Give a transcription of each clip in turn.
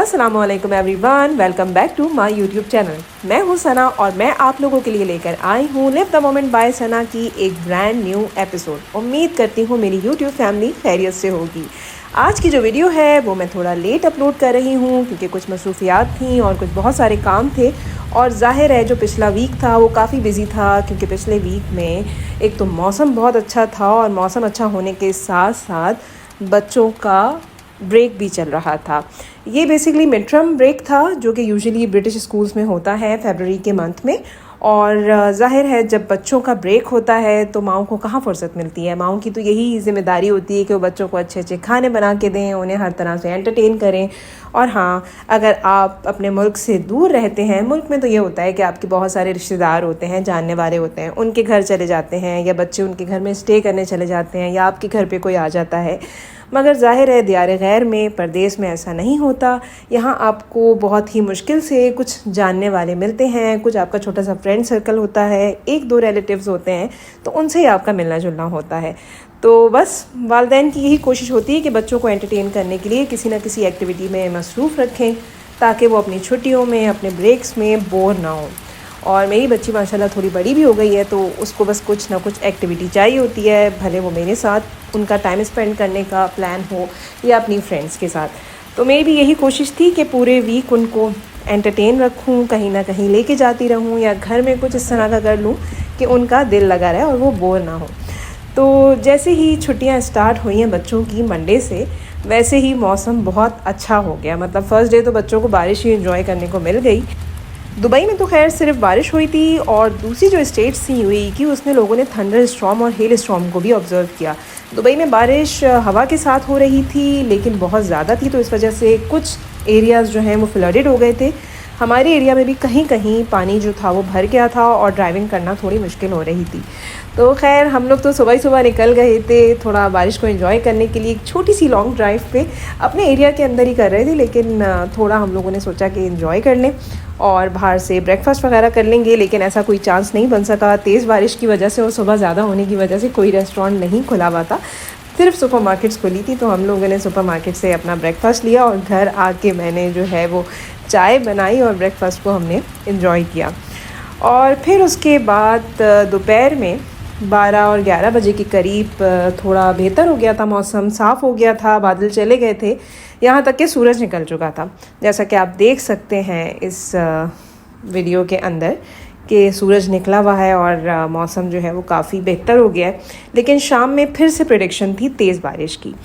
अस्सलामुअलैकुम everyone, welcome back to my YouTube channel. मैं हूँ सना और मैं आप लोगों के लिए लेकर आई हूँ लिव द मोमेंट बाय सना की एक ब्रांड न्यू एपिसोड। उम्मीद करती हूँ मेरी यूट्यूब फैमिली खैरियत से होगी। आज की जो वीडियो है वो मैं थोड़ा लेट अपलोड कर रही हूँ क्योंकि कुछ मसरूफियात थी और कुछ बहुत सारे काम थे। और जाहिर है जो पिछला वीक था वो काफ़ी बिजी था क्योंकि पिछले वीक में एक तो मौसम बहुत अच्छा था और मौसम अच्छा होने के साथ साथ बच्चों का ब्रेक भी चल रहा था। ये बेसिकली मिड टर्म ब्रेक था जो कि यूजुअली ब्रिटिश स्कूल्स में होता है फरवरी के मंथ में। और जाहिर है जब बच्चों का ब्रेक होता है तो माओं को कहाँ फुर्सत मिलती है। माओं की तो यही ज़िम्मेदारी होती है कि वो बच्चों को अच्छे अच्छे खाने बना के दें, उन्हें हर तरह से एंटरटेन करें। और हाँ, अगर आप अपने मुल्क से दूर रहते हैं, मुल्क में तो ये होता है कि आपके बहुत सारे रिश्तेदार होते हैं, जानने वाले होते हैं, उनके घर चले जाते हैं या बच्चे उनके घर में स्टे करने चले जाते हैं या आपके घर पे कोई आ जाता है। मगर ज़ाहिर है दियार गैर में, परदेस में ऐसा नहीं होता। यहाँ आपको बहुत ही मुश्किल से कुछ जानने वाले मिलते हैं, कुछ आपका छोटा सा फ्रेंड सर्कल होता है, एक दो रिलेटिव्स होते हैं, तो उनसे ही आपका मिलना जुलना होता है। तो बस वालिदैन की यही कोशिश होती है कि बच्चों को एंटरटेन करने के लिए किसी न किसी एक्टिविटी में मसरूफ़ रखें ताकि वो अपनी छुट्टियों में, अपने ब्रेक्स में बोर ना हो। और मेरी बच्ची माशाल्लाह थोड़ी बड़ी भी हो गई है तो उसको बस कुछ ना कुछ एक्टिविटी चाहिए होती है, भले वो मेरे साथ उनका टाइम स्पेंड करने का प्लान हो या अपनी फ्रेंड्स के साथ। तो मेरी भी यही कोशिश थी कि पूरे वीक उनको एंटरटेन रखूं, कहीं ना कहीं लेके जाती रहूं या घर में कुछ इस तरह का कर लूं कि उनका दिल लगा रहे और वो बोर ना हो। तो जैसे ही छुट्टियां स्टार्ट हुई हैं बच्चों की मंडे से, वैसे ही मौसम बहुत अच्छा हो गया। मतलब फ़र्स्ट डे तो बच्चों को बारिश ही इंजॉय करने को मिल गई। दुबई में तो खैर सिर्फ बारिश हुई थी और दूसरी जो स्टेट्स थी यूएई की, उसमें लोगों ने थंडर स्टॉर्म और हेल स्टॉर्म को भी ऑब्ज़र्व किया। दुबई में बारिश हवा के साथ हो रही थी लेकिन बहुत ज़्यादा थी, तो इस वजह से कुछ एरियाज़ जो हैं वो फ्लडेड हो गए थे। हमारे एरिया में भी कहीं कहीं पानी जो था वो भर गया था और ड्राइविंग करना थोड़ी मुश्किल हो रही थी। तो खैर हम लोग तो सुबह ही सुबह निकल गए थे थोड़ा बारिश को एंजॉय करने के लिए। एक छोटी सी लॉन्ग ड्राइव पे अपने एरिया के अंदर ही कर रहे थे, लेकिन थोड़ा हम लोगों ने सोचा कि एंजॉय कर लें और बाहर से ब्रेकफास्ट वगैरह कर लेंगे। लेकिन ऐसा कोई चांस नहीं बन सका तेज़ बारिश की वजह से और सुबह ज़्यादा होने की वजह से कोई रेस्टोरेंट नहीं खुला हुआ था, सिर्फ सुपर मार्केट्स खुली थी। तो हम लोगों ने सुपर मार्केट से अपना ब्रेकफास्ट लिया और घर आके मैंने जो है वो चाय बनाई और ब्रेकफास्ट को हमने एंजॉय किया। और फिर उसके बाद दोपहर में 12 और 11 बजे के करीब थोड़ा बेहतर हो गया था, मौसम साफ़ हो गया था, बादल चले गए थे, यहाँ तक कि सूरज निकल चुका था। जैसा कि आप देख सकते हैं इस वीडियो के अंदर कि सूरज निकला हुआ है और मौसम जो है वो काफ़ी बेहतर हो गया है। लेकिन शाम में फिर से प्रेडिक्शन थी तेज़ बारिश की,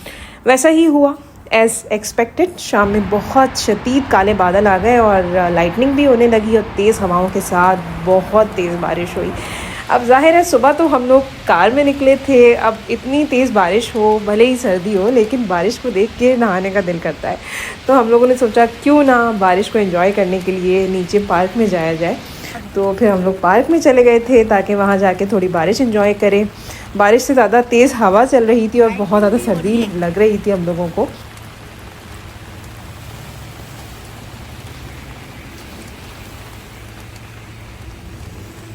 वैसा ही हुआ एज़ एक्सपेक्टेड। शाम में बहुत शदीद काले बादल आ गए और लाइटनिंग भी होने लगी और तेज़ हवाओं के साथ बहुत तेज़ बारिश हुई। अब जाहिर है सुबह तो हम लोग कार में निकले थे, अब इतनी तेज़ बारिश हो, भले ही सर्दी हो, लेकिन बारिश को देख के नहाने का दिल करता है। तो हम लोगों ने सोचा क्यों ना बारिश को एंजॉय करने के लिए नीचे पार्क में जाया जाए। तो फिर हम लोग पार्क में चले गए थे ताकि वहाँ जाके थोड़ी बारिश एंजॉय करें। बारिश से ज़्यादा तेज़ हवा चल रही थी और बहुत ज़्यादा सर्दी लग रही थी हम लोगों को।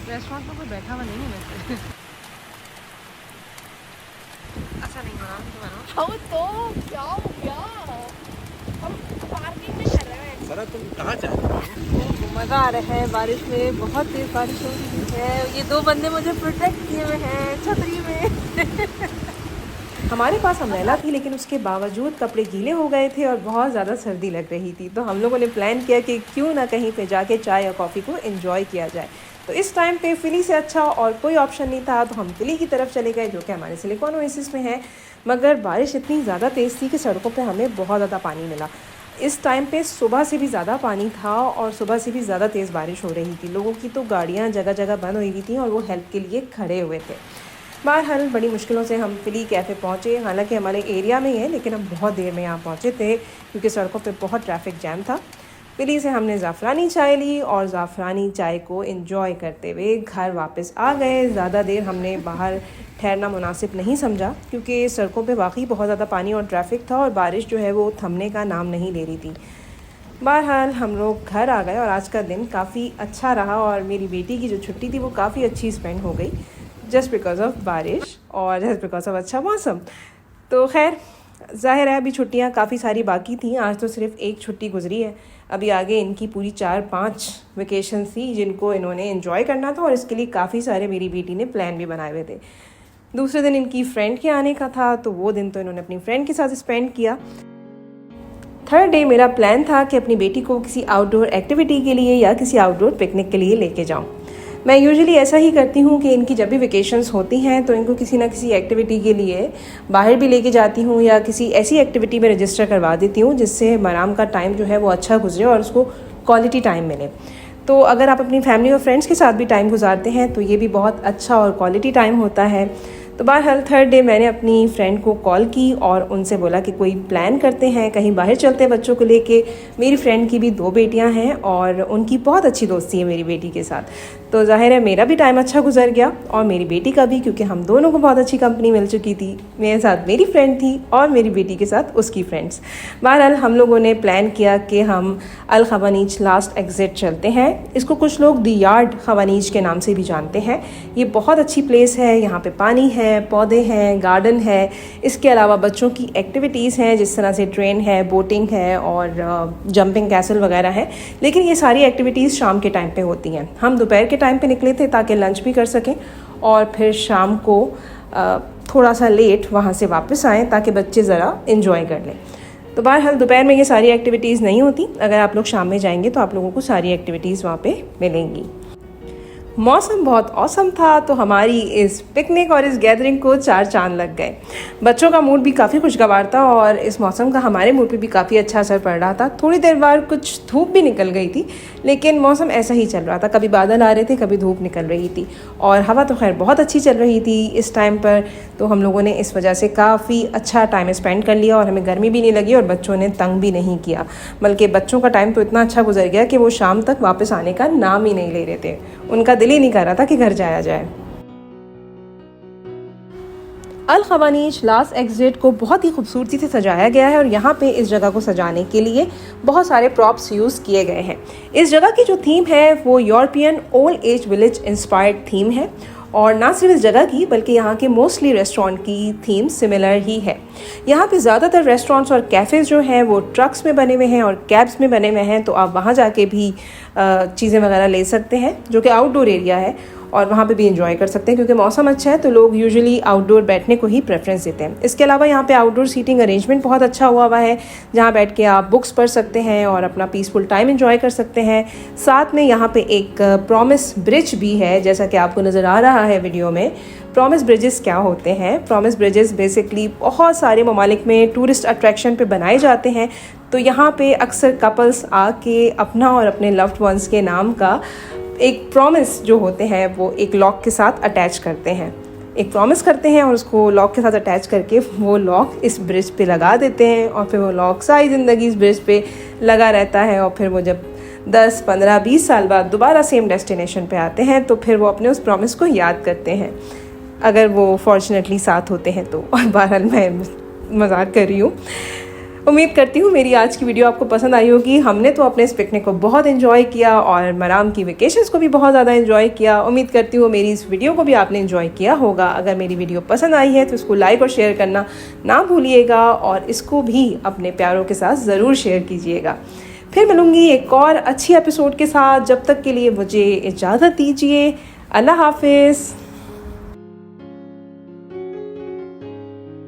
रेस्टोरेंट में कोई बैठा हुआ नहीं है वैसे। अच्छा नहीं बना तो क्या हो गया? हम पार्किंग में कर रहे हैं। सर तुम कहाँ जा रहे हो? मज़ा आ रहा है बारिश में, बहुत तेज़ बारिश हो रही है। ये दो बंदे मुझे प्रोटेक्ट किए हुए हैं छतरी में। हमारे पास अम्ब्रेला थी लेकिन उसके बावजूद कपड़े गीले हो गए थे और बहुत ज़्यादा सर्दी लग रही थी। तो हम लोगों ने प्लान किया कि क्यों ना कहीं पे जाके चाय या कॉफ़ी को एंजॉय किया जाए। तो इस टाइम पे फ़िली से अच्छा और कोई ऑप्शन नहीं था, तो हम फ़िली की तरफ चले गए जो कि हमारे सिलिकॉन ओएसिस में है। मगर बारिश इतनी ज़्यादा तेज़ थी कि सड़कों पे हमें बहुत ज़्यादा पानी मिला। इस टाइम पे सुबह से भी ज़्यादा पानी था और सुबह से भी ज़्यादा तेज़ बारिश हो रही थी। लोगों की तो गाड़ियाँ जगह जगह बंद हुई थी और वो हेल्प के लिए खड़े हुए थे। बहरहाल बड़ी मुश्किलों से हम फ़िली कैफ़े पहुँचे। हालांकि हमारे एरिया में ही है लेकिन हम बहुत देर में यहाँ पहुँचे थे क्योंकि सड़कों पे बहुत ट्रैफिक जैम था। फ़िली से हमने ज़ाफ़रानी चाय ली और ज़ाफ़रानी चाय को एंजॉय करते हुए घर वापस आ गए। ज़्यादा देर हमने बाहर ठहरना मुनासिब नहीं समझा क्योंकि सड़कों पे वाकई बहुत ज़्यादा पानी और ट्रैफिक था और बारिश जो है वो थमने का नाम नहीं ले रही थी। बहरहाल हम लोग घर आ गए और आज का दिन काफ़ी अच्छा रहा और मेरी बेटी की जो छुट्टी थी वो काफ़ी अच्छी स्पेंड हो गई जस्ट बिकॉज़ ऑफ बारिश और जस्ट बिकॉज़ ऑफ अच्छा मौसम। तो खैर ज़ाहिर है अभी छुट्टियां काफ़ी सारी बाकी थी, आज तो सिर्फ एक छुट्टी गुजरी है। अभी आगे इनकी पूरी 4-5 वेकेशन थी जिनको इन्होंने एंजॉय करना था और इसके लिए काफ़ी सारे मेरी बेटी ने प्लान भी बनाए हुए थे। दूसरे दिन इनकी फ्रेंड के आने का था, तो वो दिन तो इन्होंने अपनी फ्रेंड के साथ स्पेंड किया। थर्ड डे मेरा प्लान था कि अपनी बेटी को किसी आउटडोर एक्टिविटी के लिए या किसी आउटडोर पिकनिक के लिए लेके जाऊं। मैं यूजुअली ऐसा ही करती हूँ कि इनकी जब भी वेकेशंस होती हैं तो इनको किसी ना किसी एक्टिविटी के लिए बाहर भी लेके जाती हूँ या किसी ऐसी एक्टिविटी में रजिस्टर करवा देती हूँ जिससे मराम का टाइम जो है वो अच्छा गुजरे और उसको क्वालिटी टाइम मिले। तो अगर आप अपनी फैमिली और फ्रेंड्स के साथ भी टाइम गुजारते हैं तो ये भी बहुत अच्छा और क्वालिटी टाइम होता है। तो बहरहाल थर्ड डे मैंने अपनी फ्रेंड को कॉल की और उनसे बोला कि कोई प्लान करते हैं, कहीं बाहर चलते हैं बच्चों को लेके। मेरी फ्रेंड की भी 2 बेटियां हैं और उनकी बहुत अच्छी दोस्ती है मेरी बेटी के साथ। तो ज़ाहिर है मेरा भी टाइम अच्छा गुजर गया और मेरी बेटी का भी, क्योंकि हम दोनों को बहुत अच्छी कंपनी मिल चुकी थी। मेरे साथ मेरी फ्रेंड थी और मेरी बेटी के साथ उसकी फ्रेंड्स। बहरहाल हम लोगों ने प्लान किया कि हम अल खवानीज लास्ट एग्जिट चलते हैं। इसको कुछ लोग दी यार्ड खवानीज के नाम से भी जानते हैं। ये बहुत अच्छी प्लेस है, यहाँ पे पानी है, पौधे हैं, गार्डन है। इसके अलावा बच्चों की एक्टिविटीज़ हैं जिस तरह से ट्रेन है, बोटिंग है और जंपिंग कैसल वगैरह है। लेकिन ये सारी एक्टिविटीज़ शाम के टाइम पे होती हैं। हम दोपहर के टाइम पे निकले थे ताकि लंच भी कर सकें और फिर शाम को थोड़ा सा लेट वहाँ से वापस आएँ ताकि बच्चे ज़रा इन्जॉय कर लें। तो बहरहाल दोपहर में ये सारी एक्टिविटीज़ नहीं होती। अगर आप लोग शाम में जाएंगे तो आप लोगों को सारी एक्टिविटीज़ वहाँ पे मिलेंगी। मौसम बहुत औसम था, तो हमारी इस पिकनिक और इस गैदरिंग को 4 चांद लग गए। बच्चों का मूड भी काफ़ी खुशगवार था और इस मौसम का हमारे मूड पे भी काफ़ी अच्छा असर पड़ रहा था। थोड़ी देर बाद कुछ धूप भी निकल गई थी, लेकिन मौसम ऐसा ही चल रहा था। कभी बादल आ रहे थे, कभी धूप निकल रही थी और हवा तो खैर बहुत अच्छी चल रही थी इस टाइम पर। तो हम लोगों ने इस वजह से काफ़ी अच्छा टाइम स्पेंड कर लिया और हमें गर्मी भी नहीं लगी और बच्चों ने तंग भी नहीं किया। बल्कि बच्चों का टाइम तो इतना अच्छा गुजर गया कि वो शाम तक वापस आने का नाम ही नहीं ले रहे थे। उनका दिल ही नहीं कर रहा था कि घर जाया जाए। अल खवानीज लास्ट एग्जिट को बहुत ही खूबसूरती से सजाया गया है और यहाँ पे इस जगह को सजाने के लिए बहुत सारे प्रॉप्स यूज़ किए गए हैं। इस जगह की जो थीम है वो European old age village inspired theme है और ना सिर्फ इस जगह की बल्कि यहाँ के मोस्टली रेस्टोरेंट की थीम सिमिलर ही है। यहाँ पे ज़्यादातर रेस्टोरेंट्स और कैफ़ेज़ जो हैं वो ट्रक्स में बने हुए हैं और कैब्स में बने हुए हैं, तो आप वहाँ जाके भी चीज़ें वगैरह ले सकते हैं, जो कि आउटडोर एरिया है और वहाँ पे भी एंजॉय कर सकते हैं। क्योंकि मौसम अच्छा है तो लोग यूजुअली आउटडोर बैठने को ही प्रेफरेंस देते हैं। इसके अलावा यहाँ पे आउटडोर सीटिंग अरेंजमेंट बहुत अच्छा हुआ है, जहाँ बैठ के आप बुक्स पढ़ सकते हैं और अपना पीसफुल टाइम एंजॉय कर सकते हैं। साथ में यहाँ पे एक प्रॉमिस ब्रिज भी है, जैसा कि आपको नज़र आ रहा है वीडियो में। प्रॉमिस ब्रिजेस क्या होते हैं? प्रॉमिस ब्रिजेस बेसिकली बहुत सारे ममालिक में टूरिस्ट अट्रैक्शन पे बनाए जाते हैं। तो यहाँ पे अक्सर कपल्स आके अपना और अपने लव्ड वंस के नाम का एक प्रॉमिस जो होते हैं वो एक लॉक के साथ अटैच करते हैं। एक प्रॉमिस करते हैं और उसको लॉक के साथ अटैच करके वो लॉक इस ब्रिज पे लगा देते हैं और फिर वो लॉक सारी ज़िंदगी इस ब्रिज पे लगा रहता है। और फिर वो जब 10, 15, 20 साल बाद दोबारा सेम डेस्टिनेशन पे आते हैं तो फिर वो अपने उस प्रॉमिस को याद करते हैं, अगर वो फॉर्चुनेटली साथ होते हैं तो। और बहरहाल मैं मजाक कर रही हूँ। उम्मीद करती हूँ मेरी आज की वीडियो आपको पसंद आई होगी। हमने तो अपने इस पिकनिक को बहुत एंजॉय किया और मराम की वेकेशंस को भी बहुत ज़्यादा एंजॉय किया। उम्मीद करती हूँ मेरी इस वीडियो को भी आपने एंजॉय किया होगा। अगर मेरी वीडियो पसंद आई है तो इसको लाइक और शेयर करना ना भूलिएगा और इसको भी अपने प्यारों के साथ ज़रूर शेयर कीजिएगा। फिर मिलूँगी एक और अच्छी एपिसोड के साथ। जब तक के लिए मुझे इजाज़त दीजिए। अल्लाह हाफिज़।